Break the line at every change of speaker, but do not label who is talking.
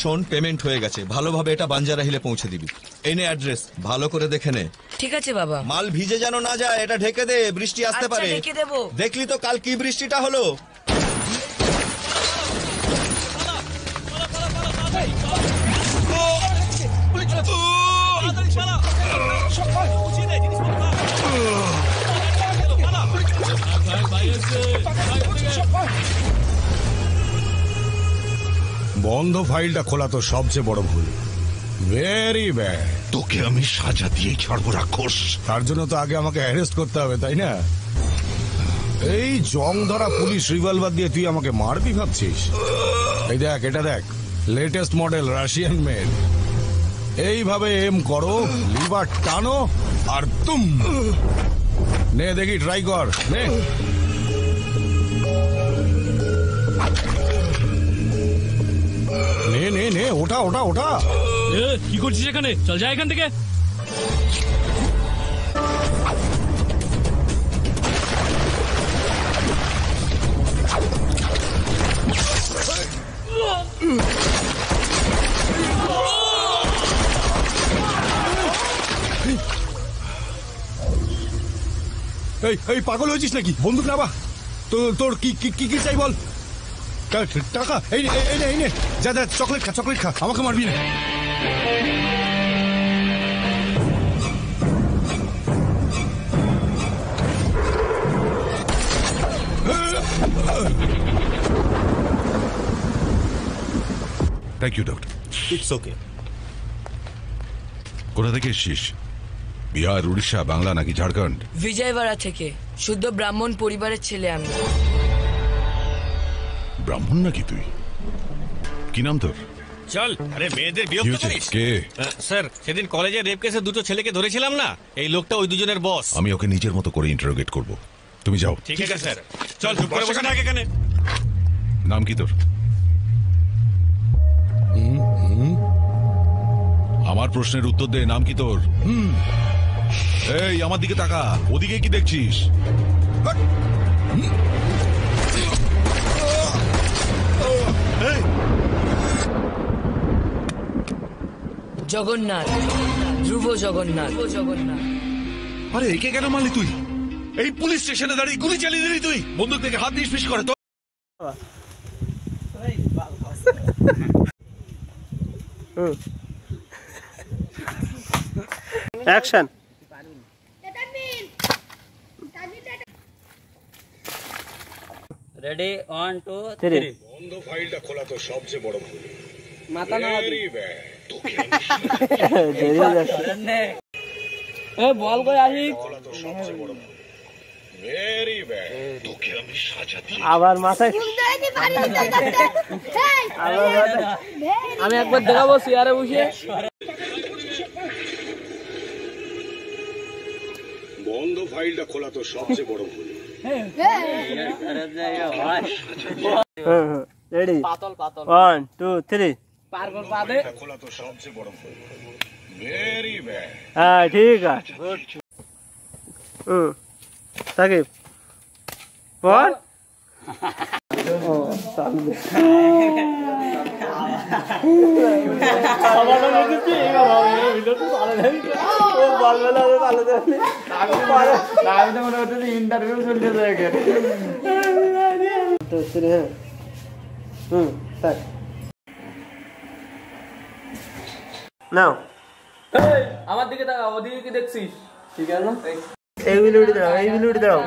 শোন, পেমেন্ট হয়ে গেছে, ভালোভাবে এটা বাঞ্জারা হিলে পৌঁছে দিবি। এই নে অ্যাড্রেস, ভালো করে দেখে নে।
ঠিক আছে বাবা।
মাল ভিজে যেন না যায়, এটা ঢেকে দে, বৃষ্টি আসতে
আচ্ছা,
পারে।
ঢেকে দেবো।
দেখলি তো কাল কি বৃষ্টিটা হলো।
বন্ধ ফাইলটা খোলা তো সবচেয়ে বড় ভুল। Very bad.
তোকে আমি সাজা দিয়ে ছাড়বো রাক্ষস।
তার জন্য তো আগে আমাকে অ্যারেস্ট করতে হবে, তাই না? এই জং ধরা পুলিশ রিভলভার দিয়ে তুই আমাকে মারবি ভাবছিস? এই দেখ, এটা দেখ, লেটেস্ট মডেল রাশিয়ান মেড। এইভাবে এম করো, লিভার টানো আর তুম। নে দেখি, ট্রাই কর, নে। নে নে নে, ওটা ওটা ওটা।
কি করছিস এখানে? চল যা এখান থেকে।
এই পাগল হয়েছিস নাকি? বন্দুক নাবা। তোর কি কি কি চাই বল? টাকা? এই নে এই নে, যা যা, চকলেট খা, চকলেট খা, আমাকে মারবি না।
Thank you doctor.
It's okay.
কোথা থেকে এসছিস? বিহার, উড়িষ্যা, বাংলা নাকি ঝাড়খণ্ড?
বিজয়বাড়া থেকে, শুদ্ধ ব্রাহ্মণ পরিবারের ছেলে আমি।
ব্রাহ্মণ নাকি তুই? কি নাম তোর?
চল। আরে মেয়েদের বিরক্ত করিস।
কে?
স্যার, সেদিন কলেজে রেপ কেসে দুটো ছেলেকে ধরেছিলাম না, এই লোকটা ওই দুজনের বস।
আমি ওকে নিজের মতো করে ইন্টারোগেট করব, তুমি যাও।
ঠিক আছে স্যার। চল, চুপ করে বসে থাক এখানে।
নাম কি তোর? আমার প্রশ্নের উত্তর দে, নাম কি তোর? এই আমার দিকে তাকা, ওদিকে কি দেখছিস?
জগন্নাথ, ধ্রুব জগন্নাথ।
আরে একে কেন মারলি তুই? এই পুলিশ স্টেশনে দাঁড়িয়ে গুলি চালিয়ে দিলি তুই? বন্দুক থেকে হাত নিষ্পিস করে তো।
অ্যাকশন।
রেডি, 1 2 3।
বন্ধ ফাইলটা খোলা তো সবচেয়ে বড় ভুল।
মাথা না বল করে আসি।
আবার মাথায় আমি একবার দেখাবো চেয়ারে বসে।
বন্ধ ফাইলটা খোলা তো সবচেয়ে বড় ভুল।
রেডি, 1 2 3।
পার কর পা দে।
খোলা তো সবচেয়ে বড় ভুল। Very bad.
হ্যাঁ ঠিক আছে। সাকিব পর।
ইন্টারভিউ চলছে
নাও,
আমার দিকে তাকা, ওদিকে কি দেখছিস? ঠিক আছে,
এই ভিডিওটি দাও, এই ভিডিওটি দাও।